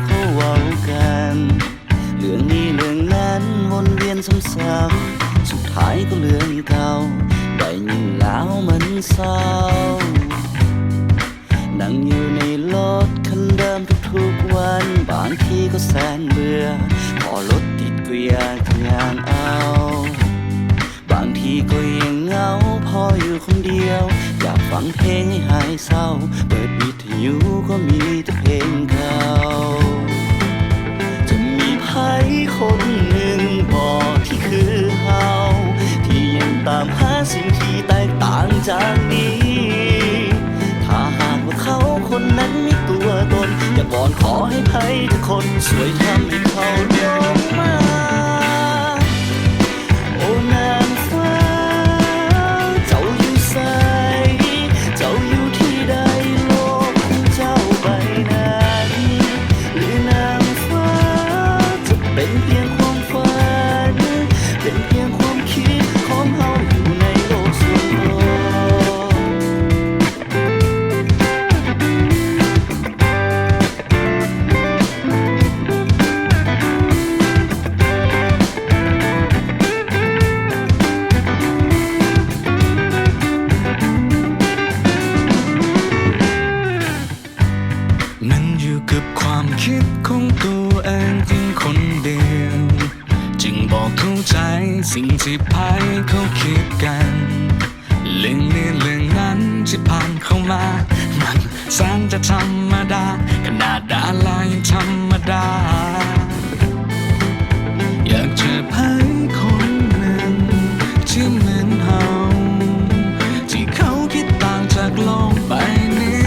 เขาเว้ากันเรื่องนี้เรื่องนั้นวนเวียนซ้ำๆสุดท้ายก็เรื่องเก่าได้ยินแล้วมันเศร้านั่งอยู่ในรถคันเดิมทุกๆวันบางทีก็แสนเบื่อพอรถติดก็อยากทำงานเอาบางทีก็ยังเหงาพออยู่คนเดียวอยากฟังเพลงให้หายเศร้าเปิดวิทยุก็มีแต่เพลงเก่าจะมีใครคนหนึ่งบอกที่คือเฮาที่ยังตามหาสิ่งที่แตกต่างจากนี้ถ้าหากว่าเขาคนนั้นมีตัวตนอยากวอนขอให้ใครทุกคนช่วยทำให้เขาลงมาโอ้นางฟ้าเจ้าอยู่ไสเจ้าอยู่ที่ใดโลกของเจ้าใบนั้นหรือนางฟ้าจะเป็นเพียงความฝันเป็นเพียงความคิดของเฮาอยู่ในโลกส่วนตัวมันอยู่กับความคิดของตัวเองเพียงคนเดียวจึงบอกเข้าใจสิ่งที่ภายเขาคิดกันเรื่องนี้เรื่องนั้นที่ผ่านเข้ามามันแสนจะธรรมดาขนาดดารายังธรรมดาอยากเจอใครคนหนึ่งที่เหมือนเฮาที่เขาคิดต่างจากโลกใบนี้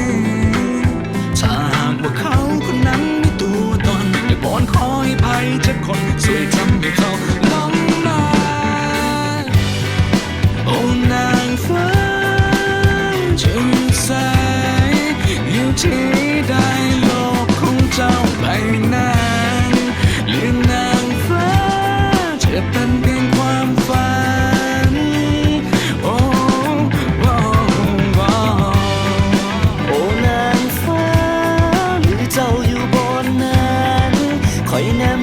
ถ้าหากว่าเขาคนนั้นมีตัวตนอยากวอนขอให้ภัยจากคนช่วยทำให้เขาลงมาโอ้นางฟ้าจะอยู่ไสอยู่ที่ใดโลกของเจ้าใบนั้นหรือนางฟ้าจะเป็นเพียงความฝันโอ้โอ้โอ้ โอ้นางฟ้าหรือเจ้าอยู่บนนั้นคอยแนม